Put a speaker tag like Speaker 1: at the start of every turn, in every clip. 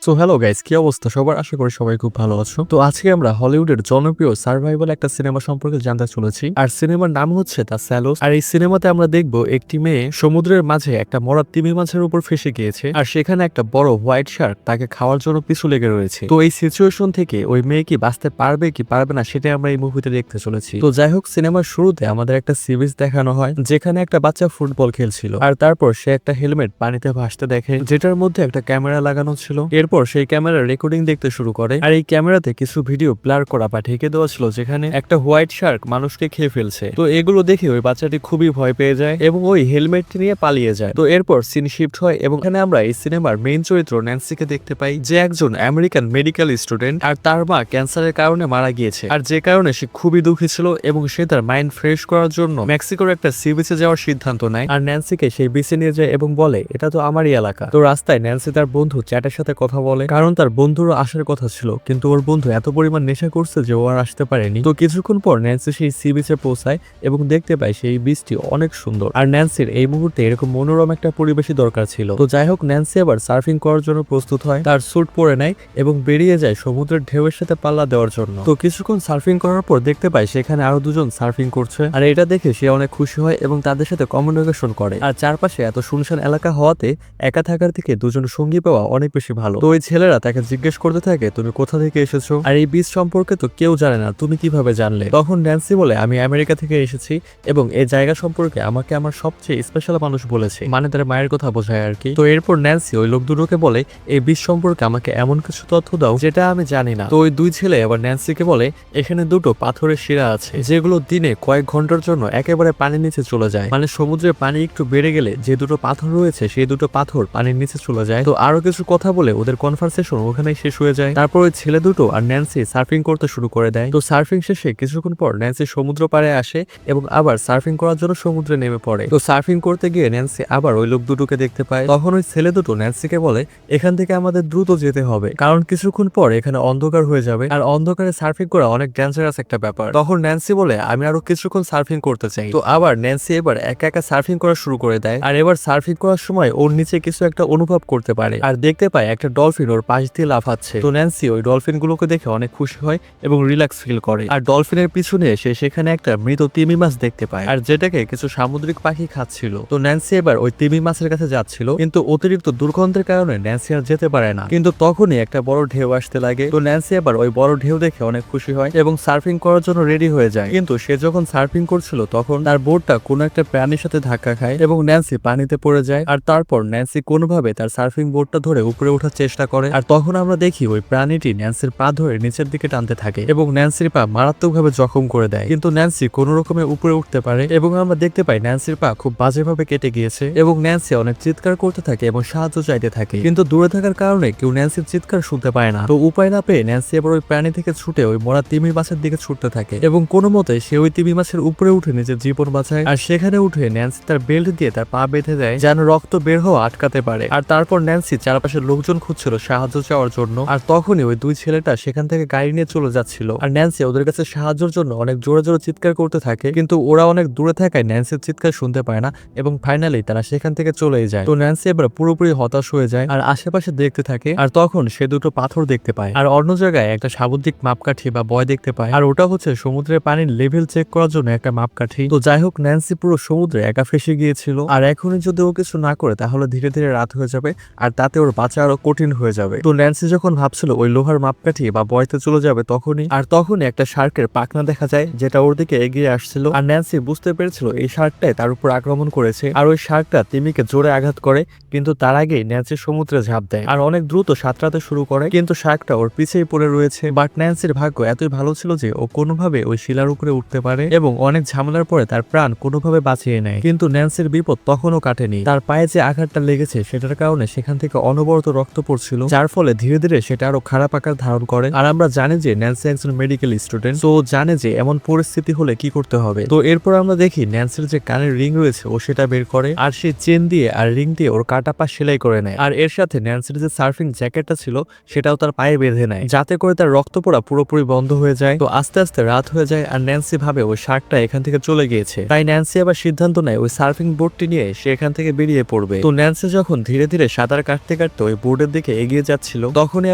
Speaker 1: So hello guys, কি অবস্থা সবার? আশা করি সবাই খুব ভালো আছো। তো আজকে আমরা হলিউডের জনপ্রিয় সার্ভাইভাল একটা সিনেমা সম্পর্কে জানতে চলেছি। আর সিনেমার নাম হচ্ছে দ্য স্যালোস। আর এই সিনেমাতে আমরা দেখব একটি মেয়ে সমুদ্রের মাঝে একটা মরা তিমি মাছের উপর ফেসে গিয়েছে, আর সেখানে একটা বড় হোয়াইট শার্ক তাকে খাওয়ার জন্য পিছু লেগে রয়েছে। তো এই সিচুয়েশন থেকে ওই মেয়ে কি বাঁচতে পারবে কি পারবে না সেটাই আমরা এই মুভিতে দেখতে চলেছি। তো যাই হোক, সিনেমার শুরুতে আমাদের একটা সি বিচ দেখানো হয়, যেখানে একটা বাচ্চা ফুটবল খেলছিল। আর তারপর সে একটা হেলমেট পানিতে ভাসতে দেখে, যেটার মধ্যে একটা ক্যামেরা লাগানো ছিল। এরপর সেই ক্যামেরার রেকর্ডিং দেখতে শুরু করে, আর এই ক্যামেরাতে কিছু ভিডিও ব্লার করা বা ঢেকে দেওয়া ছিল, যেখানে একটা হোয়াইট শার্ক মানুষকে খেয়ে ফেলছে। তো এগুলো দেখে ওই বাচ্চাটি খুবই ভয় পেয়ে যায় এবং ওই হেলমেটটি নিয়ে পালিয়ে যায়। তো এরপর সিন শিফট হয় এবং এখানে আমরা এই সিনেমার মেইন চরিত্র ন্যান্সিকে দেখতে পাই, যে একজন আমেরিকান মেডিকেল স্টুডেন্ট, আর তার মা ক্যান্সারের কারণে মারা গিয়েছে। আর যে কারণে সে খুবই দুঃখী ছিল এবং সে তার মাইন্ড ফ্রেশ করার জন্য মেক্সিকোর একটা সি বিচে যাওয়ার সিদ্ধান্ত নেয়। আর ন্যান্সিকে সেই বিচে নিয়ে যায় এবং বলে, এটা তো আমারই এলাকা। তো রাস্তায় ন্যান্সি তার বন্ধু চ্যাটের সাথে কথা বলে, কারণ তার বন্ধুরও আসার কথা ছিল, কিন্তু ওর বন্ধু এত পরিমাণ নেশা করছে যে ও আর আসতে পারেনি। তো কিছুক্ষণ পর ন্যান্সি সেই সি বিচে পৌঁছায় এবং দেখতে পায় সেই বিচটি অনেক সুন্দর। আর ন্যান্সির এই মুহূর্তে এরকম মনোরম একটা পরিবেশই দরকার ছিল। তো যাই হোক, ন্যান্সি আবার সার্ফিং করার জন্য প্রস্তুত হয়, তার স্যুট পরে নেয় এবং বেরিয়ে যায় সমুদ্রের ঢেউয়ের সাথে পাল্লা দেওয়ার জন্য। তো কিছুক্ষণ সার্ফিং করার পর দেখতে পায় সেখানে আরো দুজন সার্ফিং করছে, আর এটা দেখে সে অনেক খুশি হয় এবং তাদের সাথে কমিউনিকেশন করে। আর চারপাশে এত শুনশান এলাকা হওয়াতে একা থাকার থেকে দুজন সঙ্গী পাওয়া অনেক বেশি ভালো। তো ওই ছেলেরা তাকে জিজ্ঞেস করতে থাকে, তুমি কোথা থেকে এসেছো, আর এই বীজ সম্পর্কে তো কেউ জানে না, তুমি কিভাবে জানলে? তখন ন্যান্সি বলে, আমি আমেরিকা থেকে এসেছি এবং এই জায়গা সম্পর্কে আমাকে আমার সবচেয়ে স্পেশাল মানুষ বলেছে, মানে তার মায়ের কথা বোঝায় আর কি। তো এরপর ন্যান্সি ওই লোক দুটোকে বলে, এই বীজ সম্পর্কে আমাকে এমন কিছু তথ্য দাও যেটা আমি জানি না। তো ওই দুই ছেলে আবার ন্যান্সিকে বলে, এখানে দুটো পাথরের শিরা আছে, যেগুলো দিনে কয়েক ঘন্টার জন্য একেবারে পানির নিচে চলে যায়। মানে সমুদ্রের পানি একটু বেড়ে গেলে যে দুটো পাথর রয়েছে সেই দুটো পাথর পানির নিচে চলে যায়। তো আরো কিছু কথা বলে ওদের কনভারসেশন ওখানেই শেষ হয়ে যায়। তারপর ওই ছেলে দুটো আর ন্যান্সি সার্ফিং করতে শুরু করে দেয়। তো সার্ফিং শেষে কিছুক্ষণ পর ন্যান্সি সমুদ্র পাড়ে আসে এবং আবার সার্ফিং করার জন্য সমুদ্রে নেমে পড়ে। তো সার্ফিং করতে গিয়ে ন্যান্সি আবার ওই লোক দুটোকে দেখতে পায়। তখন ওই ছেলে দুটো ন্যান্সিকে বলে, এখান থেকে আমাদের দ্রুত যেতে হবে, কারণ কিছুক্ষণ পর এখানে অন্ধকার হয়ে যাবে, আর অন্ধকারে সার্ফিং করা অনেক ডেঞ্জারাস একটা ব্যাপার। তখন ন্যান্সি বলে, আমি আরো কিছুক্ষণ সার্ফিং করতে চাই। তো আবার ন্যান্সি এবার একা একা সার্ফিং করা শুরু করে দেয়, আর এবার সার্ফিং করার সময় ওর নিচে কিছু একটা অনুভব করতে পারে, আর দেখতে পায় একটা ডলফিন ওর পাশ দিয়ে লাফাচ্ছে। তো ন্যান্সি ওই ডলফিন গুলোকে দেখে অনেক খুশি হয় এবং রিল্যাক্স ফিল করে। আর ডলফিনের পিছনে এসে সেখানে একটা মৃত তিমি মাছ দেখতে পায়, আর যেটাকে কিছু সামুদ্রিক পাখি খাচ্ছিল। তো ন্যান্সি এবার ওই তিমি মাছের কাছে যাচ্ছিল, কিন্তু অতিরিক্ত দুর্গন্ধের কারণে ন্যান্সি আর যেতে পারে না। কিন্তু তখনই একটা বড় ঢেউ আসতে লাগে। তো ন্যান্সি এবার ওই বড় ঢেউ দেখে অনেক খুশি হয় এবং সার্ফিং করার জন্য রেডি হয়ে যায়। কিন্তু সে যখন সার্ফিং করছিল তখন তার বোটটা কোনো একটা প্রাণীর সাথে ধাক্কা খায় এবং ন্যান্সি পানিতে পড়ে যায়। আর তারপর ন্যান্সি কোনোভাবে তার সার্ফিং বোটটা ধরে উপরে ওঠার চেষ্টা করে, আর তখন আমরা দেখি ওই প্রাণীটি ন্যান্সির পা ধরে নিচের দিকে টানতে থাকে এবং ন্যান্সির পা মারাত্মকভাবে জখম করে দেয়। কিন্তু ন্যান্সি কোনো রকমে উপরে উঠতে পারে এবং আমরা দেখতে পাই ন্যান্সির পা খুব বাজেভাবে কেটে গিয়েছে এবং ন্যান্সি অনেক চিৎকার করতে থাকে এবং সাহায্য চাইতে থাকে, কিন্তু দূরে থাকার কারণে কেউ ন্যান্সির চিৎকার শুনতে পায় না। তো উপায় না পেয়ে ন্যান্সি এবার ওই প্রাণী থেকে ছুটে ওই মরা তিমি মাছের দিকে ছুটতে থাকে এবং কোনো মতে সে ওই তিমি মাছের উপরে উঠে নিজের জীবন বাঁচায়। আর সেখানে উঠে ন্যান্সি তার বেল্ট দিয়ে তার পা বেঁধে দেয় যেন রক্ত বের হওয়া আটকাতে পারে। আর তারপর ন্যান্সি চারপাশের লোকজন খুঁজছিল সাহায্য চাওয়ার জন্য, আর তখনই ওই দুই ছেলেটা সেখান থেকে গাড়ি নিয়ে চলে যাচ্ছিল, আর ন্যান্সি ওদের কাছে সাহায্যের জন্য অনেক জোরে জোরে চিৎকার করতে থাকে, কিন্তু ওরা অনেক দূরে থাকায় ন্যান্সির চিৎকার শুনতে পায় না এবং ফাইনালি তারা সেখান থেকে চলে যায়। তো ন্যান্সি এবার পুরোপুরি হতাশ হয়ে যায় আর আশেপাশে দেখতে থাকে, আর তখন সে দুটো পাথর দেখতে পায়, আর অন্য জায়গায় একটা সামুদ্রিক মাপকাঠি বা বয় দেখতে পায়, আর ওটা হচ্ছে সমুদ্রের পানির লেভেল চেক করার জন্য একটা মাপকাঠি। তো যাই হোক, ন্যান্সি পুরো সমুদ্রে একা ফেসে গিয়েছিল, আর এখনই যদি ও কিছু না করে তাহলে ধীরে ধীরে রাত হয়ে যাবে আর তাতে ওর বাঁচা আরো কঠিন হয়ে যাবে। তো ন্যান্সি যখন ভাবছিল ওই লোহার মাপকাঠি বা বয়তে চলে যাবে তখনই একটা শার্কের পাখনা দেখা যায়, যেটা ওর দিকে এগিয়ে আসছিল, আর ন্যান্সি বুঝতে পেরেছিল এই শার্কটাই তার উপর আক্রমণ করেছে, আর ওই শার্কটা তিমিকে জোরে আঘাত করে, কিন্তু তার আগেই ন্যান্সি সমুদ্রে ঝাঁপ দেয় আর অনেক দ্রুত সাঁতরাতে শুরু করে, কিন্তু শার্কটা ওর পিছেই পড়ে রয়েছে। বাট ন্যান্সির ভাগ্য এতই ভালো ছিল যে ও কোনোভাবে ওই শিলার উপরে উঠতে পারে এবং অনেক ঝামেলার পরে তার প্রাণ কোনোভাবে বাঁচিয়ে নেয়। কিন্তু ন্যান্সির বিপদ তখনও কাটেনি, তার পায়ে যে আঘাতটা লেগেছে সেটার কারণে সেখান থেকে অনবরত রক্ত পড়ছিল, যার ফলে ধীরে ধীরে সেটা আরো খারাপ আকার ধারণ করে। আর আমরা জানি যে ন্যান্সি একজন মেডিকেল স্টুডেন্ট, তো জানে যে এমন পরিস্থিতি হলে কি করতে হবে। তো এরপর আমরা দেখি ন্যান্সির যে কানের রিং রয়েছে ও সেটা বের করে, আর সে চেন দিয়ে আর রিং দিয়ে ওর কাটা পা সেলাই করে নেয়, আর এর সাথে ন্যান্সির যে সার্ফিং জ্যাকেটটা ছিল সেটাও তার পায়ে বেঁধে নেয়, যাতে করে তার রক্ত পড়া পুরোপুরি বন্ধ হয়ে যায়। তো আস্তে আস্তে রাত হয়ে যায় আর ন্যান্সি ভাবে ওই শার্কটা এখান থেকে চলে গিয়েছে, তাই ন্যান্সি আবার সিদ্ধান্ত নেয় ওই সার্ফিং বোর্ডটি নিয়ে সে এখান থেকে বেরিয়ে পড়বে। তো ন্যান্সি যখন ধীরে ধীরে সাঁতার কাটতে কাটতে ওই বোর্ডের দিকে দিকে এগিয়ে যাচ্ছিল তখনই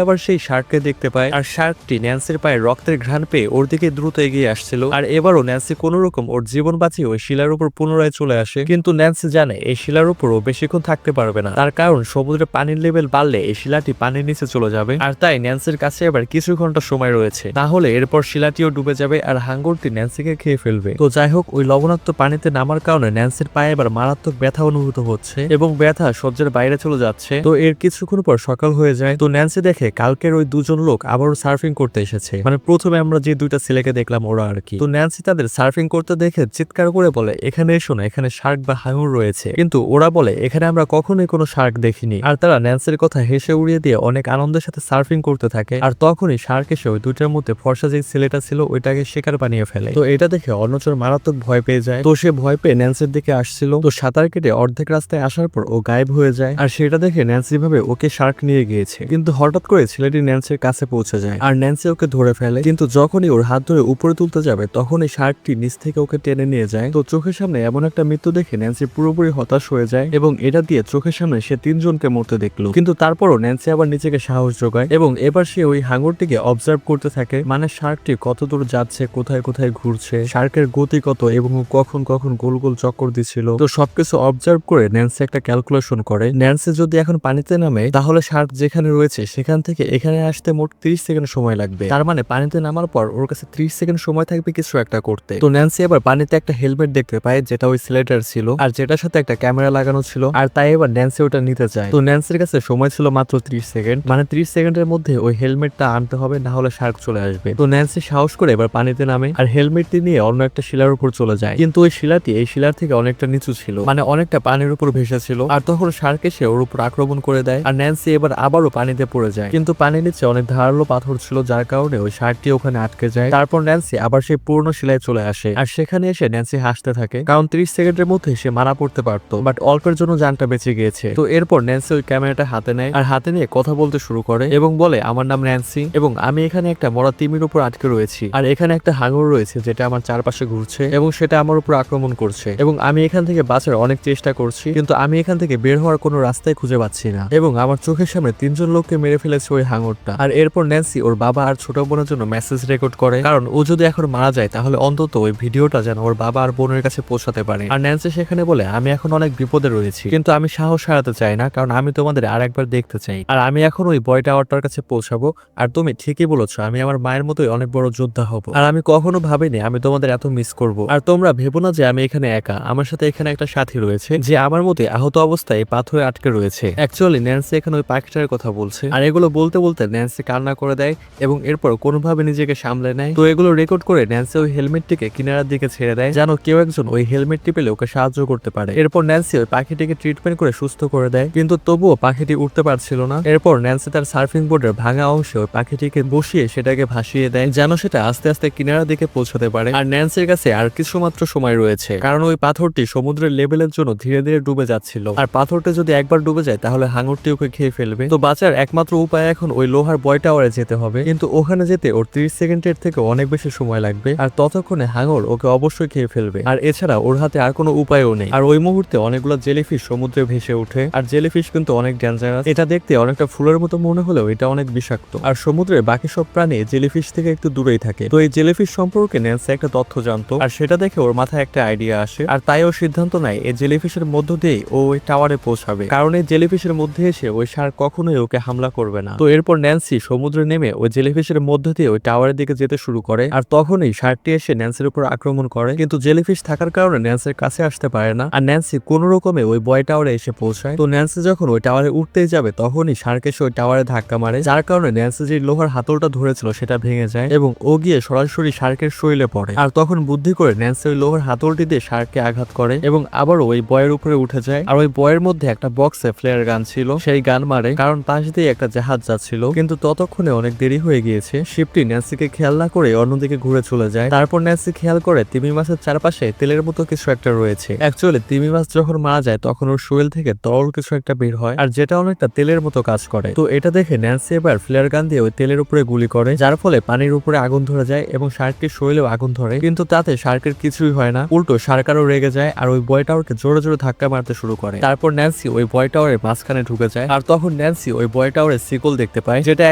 Speaker 1: আবার সেই শার্ককে দেখতে পায়। আর শার্কটি ন্যান্সির পায়ে রক্তের ঘ্রাণ পেয়ে ওর দিকে দ্রুত এগিয়ে আসছিল। আর এবারও ন্যান্সি কোন রকম ওর জীবন বাঁচিয়ে ওই শিলার উপর পুনরায় চলে আসে। কিন্তু ন্যান্সি জানে এই শিলার উপর ও বেশিক্ষণ থাকতে পারবে না, তার কারণ সমুদ্রের পানির লেভেল বাড়লে এই শিলাটি পানির নিচে চলে যাবে। আর তাই ন্যান্সির কাছে এবার কিছু ঘন্টা সময় রয়েছে, তাহলে এরপর শিলাটিও ডুবে যাবে আর হাঙ্গরটি ন্যান্সিকে খেয়ে ফেলবে। তো যাই হোক, ওই লবণাক্ত পানিতে নামার কারণে ন্যান্সির পায়ে এবার মারাত্মক ব্যথা অনুভূত হচ্ছে এবং ব্যথা সহ্যের বাইরে চলে যাচ্ছে। তো এর কিছুক্ষণ পর সকাল হয়ে যায়। তো ন্যান্সি দেখে কালকের ওই দুজন লোক আবারও সার্ফিং করতে এসেছে, মানে প্রথমে আমরা যে দুইটা ছেলেকে দেখলাম ওরা আর কি। তো ন্যান্সি তাদের সার্ফিং করতে দেখে চিৎকার করে বলে, এখানে এসো না, এখানে শার্ক বা হাঙর রয়েছে। কিন্তু ওরা বলে এখানে আমরা কখনোই কোনো শার্ক দেখিনি। আর তারা ন্যান্সির কথা হেসে উড়িয়ে দিয়ে অনেক আনন্দের সাথে সার্ফিং করতে থাকে। আর তখনই শার্ক এসে ওই দুইটার মধ্যে ফর্সা যে ছেলেটা ছিল ওইটাকে শিকার বানিয়ে ফেলে। তো এটা দেখে অন্যচর মারাত্মক ভয় পেয়ে যায়। তো সে ভয় পেয়ে ন্যান্সির দিকে আসছিল। তো সাঁতার কেটে অর্ধেক রাস্তায় আসার পর ও গায়েব হয়ে যায়। আর সেটা দেখে ন্যান্সি ভাবে ওকে শার্ক নিয়ে গিয়েছে, কিন্তু হঠাৎ করে ছেলেটি ন্যান্সির কাছে পৌঁছে যায় আর ন্যান্সি ওকে ধরে ফেলে। কিন্তু যখনই ওর হাত ধরে উপরে তুলতে যাবে তখনই শার্কটি নিচ থেকে ওকে টেনে নিয়ে যায়। তো চোখের সামনে এমন একটা মৃত্যু দেখে ন্যান্সি পুরোপুরি হতাশ হয়ে যায় এবং এটা দিয়ে চোখের সামনে সে তিনজনকে মরতে দেখলো। কিন্তু তারপরও ন্যান্সি আবার নিজেকে সাহস যোগায় এবং এবার সে ওই হাঙরটিকে অবজার্ভ করতে থাকে, মানে শার্কটি কত দূর যাচ্ছে, কোথায় কোথায় ঘুরছে, শার্কের গতি কত এবং কখন কখন গোল গোল চক্কর দিচ্ছিল। তো সবকিছু অবজার্ভ করে ন্যান্সি একটা ক্যালকুলেশন করে, ন্যান্সি যদি এখন পানিতে নামে তাহলে শার্ক যেখানে রয়েছে সেখান থেকে এখানে আসতে মোট 30 সেকেন্ড সময় লাগবে। তার মানে পানিতে নামার পর ওর কাছে 30 সেকেন্ড সময় থাকবে কিছু একটা করতে। তো ন্যান্সি এবার পানিতে একটা হেলমেট দেখতে পায় যেটা ওই সিলেটার ছিল আর যেটার সাথে একটা ক্যামেরা লাগানো ছিল। আর তাই এবার ন্যান্সি ওটা নিতে চায়। তো ন্যান্সির কাছে সময় ছিল মাত্র 30 সেকেন্ড, মানে 30 সেকেন্ডের মধ্যে ওই হেলমেটটা আনতে হবে, না হলে শার্ক চলে আসবে। তো ন্যান্সি সাহস করে এবার পানিতে নামে আর হেলমেটটি নিয়ে অন্য একটা শিলার উপর চলে যায়। কিন্তু ওই শিলাটি এই শিলার থেকে অনেকটা নিচু ছিল, মানে অনেকটা পানির উপর ভেসে ছিল। আর তখন শার্ক এসে ওর উপর আক্রমণ করে দেয় আর ন্যান্সি এবার আবারও পানিতে পড়ে যায়। কিন্তু পানির নিচে অনেক ধারালো পাথর ছিল যার কারণে ওই শার্কটি ওখানে আটকে যায়। তারপর ন্যান্সি আবার সেই পুরনো শিলায় চলে আসে আর সেখানে এসে ন্যান্সি হাসতে থাকে, কারণ 30 সেকেন্ডের মধ্যে সে মারা পড়তে পারতো, বাট অল্পের জন্য জানটা বেঁচে গিয়েছে। তো এরপর ন্যান্সি ওই ক্যামেরাটা হাতে নেয় আর হাতে নিয়ে কথা বলতে শুরু করে এবং বলে, আমার নাম ন্যান্সি এবং আমি এখানে একটা মরা তিমির উপর আটকে রয়েছি আর এখানে একটা হাঙর রয়েছে যেটা আমার চারপাশে ঘুরছে এবং সেটা আমার উপর আক্রমণ করছে এবং আমি এখান থেকে বাঁচার অনেক চেষ্টা করছি, কিন্তু আমি এখান থেকে বের হওয়ার কোনো রাস্তায় খুঁজে পাচ্ছি না এবং আমার চোখের সামনে 3 জন লোককে মেরে ফেলেছে ওই হাঙরটা। আর এরপর ন্যান্সি ওর বাবা আর ছোট বোনের জন্য মেসেজ রেকর্ড করে, কারণ ও যদি এখন মারা যায় তাহলে অন্তত ওই ভিডিওটা যেন ওর বাবা আর বোনের কাছে পৌঁছাতে পারে। আর ন্যান্সি সেখানে বলে, আমি এখন অনেক বিপদে রয়েছি কিন্তু আমি সাহস হারাতে চাই না, কারণ আমি তোমাদের আর একবার দেখতে চাই আর আমি এখন ওই বয় টাওয়ারটার কাছে পৌঁছাবো। আর তুমি ঠিকই বলেছো, আমি আমার মায়ের মতোই অনেক বড় যোদ্ধা হব আর আমি কখনো ভাবিনি আমি তোমাদের এত মিস করব। আর তোমরা ভেবো না যে আমি এখানে একা, আমার সাথে এখানে একটা সাথী রয়েছে যে আমার মতোই আহত অবস্থায় পাথরে আটকে রয়েছে। অ্যাকচুয়ালি ন্যান্সি এখানে ওই পাখিটার কথা বলছে আর এগুলো বলতে বলতে ন্যান্সি কান্না করে দেয় এবং এরপর কোনোভাবে নিজেকে সামলে নেয়। তো এগুলো রেকর্ড করে ন্যান্সি ওই হেলমেটটিকে কিনারার দিকে ছেড়ে দেয় যেন কেউ একজন ওই হেলমেটটি পেলে ওকে সাহায্য করতে পারে। এরপর ন্যান্সি ওই পাখিটিকে ট্রিটমেন্ট করে সুস্থ করে দেয়, কিন্তু তবুও পাখিটি উঠতে পারছিল না। এরপর ন্যান্সি তার সার্ফিং বোর্ডের ভাঙা অংশে ওই পাখিটিকে বসিয়ে সেটাকে ভাসিয়ে দেয় যেন সেটা আস্তে আস্তে কিনারার দিকে পৌঁছাতে পারে। আর ন্যান্সির কাছে আর কিছু মাত্র সময় রয়েছে, কারণ ওই পাথরটি সমুদ্রের লেভেলের জন্য ধীরে ধীরে ডুবে যাচ্ছিল আর পাথরটা যদি একবার ডুবে যায় তাহলে হাঙরটি ওকে খেয়ে ফেলবে। তো বাঁচার একমাত্র উপায় এখন ওই লোহার বয় টাওয়ারে যেতে হবে, কিন্তু ওখানে যেতে ওর 30 সেকেন্ডের থেকে অনেক বেশি সময় লাগবে আর ততক্ষণে হাঙর ওকে অবশ্যই খেয়ে ফেলবে। আর এছাড়া ওর হাতে আর কোনো উপায়ও নেই। আর ওই মুহূর্তে অনেকগুলো জেলিফিশ সমুদ্রে ভেসে ওঠে আর জেলিফিশ কিন্তু অনেক ডেঞ্জারাস। এটা দেখতে অনেকটা ফুলের মতো মনে হলেও এটা অনেক বিষাক্ত আর সমুদ্রের বাকি সব প্রাণী জেলিফিশ থেকে একটু দূরেই থাকে। তো এই জেলিফিশ সম্পর্কে ন্যান্সি একটা তথ্য জানতো আর সেটা দেখে ওর মাথায় একটা আইডিয়া আসে আর তাই ও সিদ্ধান্ত নেয় এই জেলিফিশের মধ্য দিয়েই ও ওই টাওয়ারে পৌঁছাবে, কারণ এই জেলিফিশের মধ্যে এসে ওই শার্ক কখনোই ওকে হামলা করবে না। তো এরপর ন্যান্সি সমুদ্রে নেমে ওই জেলিফিশের মধ্য দিয়ে ওই টাওয়ারের দিকে যেতে শুরু করে আর তখনই শার্কটি এসে ন্যান্সির উপর আক্রমণ করে, কিন্তু জেলিফিশ থাকার কারণে ন্যান্সির কাছে আসতে পারে না আর ন্যান্সি কোন রকমে ওই বয় টাওয়ারে এসে পৌঁছায়। তো ন্যান্সি যখন ওই টাওয়ারে উঠতেই যাবে তখনই শার্ক এসে ওই টাওয়ারে ধাক্কা মারে, যার কারণে ন্যান্সি যে লোহার হাতলটা ধরেছিল সেটা ভেঙে যায় এবং ও গিয়ে সরাসরি শার্কের শরীরে পড়ে। আর তখন বুদ্ধি করে ন্যান্সি ওই লোহার হাতলটি দিয়ে শার্ককে আঘাত করে এবং আবারও ওই বয়ের উপরে উঠে যায় আর ওই বয়ের মধ্যে একটা বক্সে ফ্লেয়ার গান ছিল, সেই গান মারে, কারণ পাশ দিয়ে একটা জাহাজ যাচ্ছিল। কিন্তু ততক্ষণে অনেক দেরি হয়ে গিয়েছে, শিপটি ন্যান্সিকে খেয়াল না করে অন্যদিকে ঘুরে চলে যায়। তারপর ন্যান্সি খেয়াল করে তিমি মাছের চারপাশে তেলের মতো কিছু একটা রয়েছে। অ্যাকচুয়ালি তিমি মাছ যখন মারা যায় তখন ওর শরীর থেকে তরল কিছু একটা বের হয় আর যেটা অনেকটা তেলের মতো কাজ করে। তো এটা দেখে ন্যান্সি এবার ফ্লেয়ার গান দিয়ে ওই তেলের উপরে গুলি করে, যার ফলে পানির উপরে আগুন ধরে যায় এবং শার্কটির শরীরেও আগুন ধরে, কিন্তু তাতে শার্কের কিছুই হয় না, উল্টো শার্ক আরো রেগে যায় আর ওই বয় টাওয়ারকে জোরে জোরে ধাক্কা মারতে শুরু করে। তারপর ন্যান্সি ওই বয় টাওয়ারের মাঝখানে ঢুকে যায় আর তখন ন্যান্সি ওই বয় টাওয়ারের সিকল দেখতে পায়, যেটা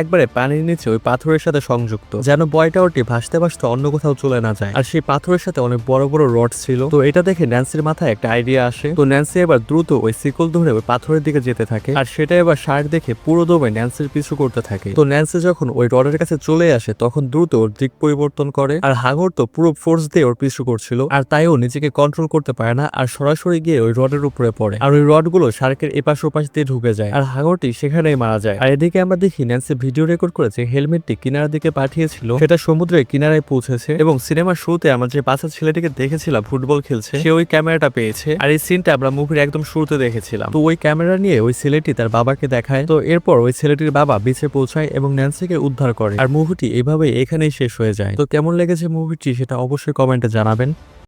Speaker 1: একবারে পানির নিচে ওই পাথরের সাথে সংযুক্ত, যেন বয় টাওয়ারটি ভাসতে ভাসতে অন্য কোথাও চলে না যায়। আর সেই পাথরের সাথে অনেক বড় বড় রড ছিল। তো এটা দেখে ন্যান্সির মাথায় একটা আইডিয়া আসে। তো ন্যান্সি এবার দ্রুত ওই সিকল ধরে ওই পাথরের দিকে যেতে থাকে, আর সেটা এবার শার্ক দেখে পুরো দমে ন্যান্সির পিছু করতে থাকে। তো ন্যান্সি যখন ওই রডের কাছে চলে আসে তখন দ্রুত ওর দিক পরিবর্তন করে, আর হাঙর তো পুরো ফোর্স দিয়ে ওর পিছু করছিল, আর তাইও নিজেকে কন্ট্রোল করতে পারে না, আর সরাসরি গিয়ে ওই রডের উপরে পড়ে, আর ওই রড গুলো শার্কের এপাশ ওপাশ দিয়ে ঢুকে যায়, আর হাঙরটি সেখানেই মারা যায়। আর এদিকে আমরা দেখি ন্যান্সি ভিডিও রেকর্ড করেছে হেলমেটটি কিনারার দিকে পাঠিয়েছিল, সেটা সমুদ্রের কিনারায় পৌঁছেছে, এবং সিনেমার শুরুতে আমরা যে বাচ্চা ছেলেটিকে দেখেছিলাম ফুটবল খেলছে, সে ওই ক্যামেরাটা পেয়েছে। আর এই সিনটা আমরা মুভির একদম শুরুতে দেখেছিলাম। তো ওই ক্যামেরা নিয়ে ওই ছেলেটি তার বাবাকে দেখায়। তো এরপর ওই ছেলেটির বাবা বিচে পৌঁছায় এবং ন্যান্সিকে উদ্ধার করে। আর মুভিটি এভাবেই এখানেই শেষ হয়ে যায়। তো কেমন লেগেছে মুভিটি সেটা অবশ্যই কমেন্টে জানাবেন।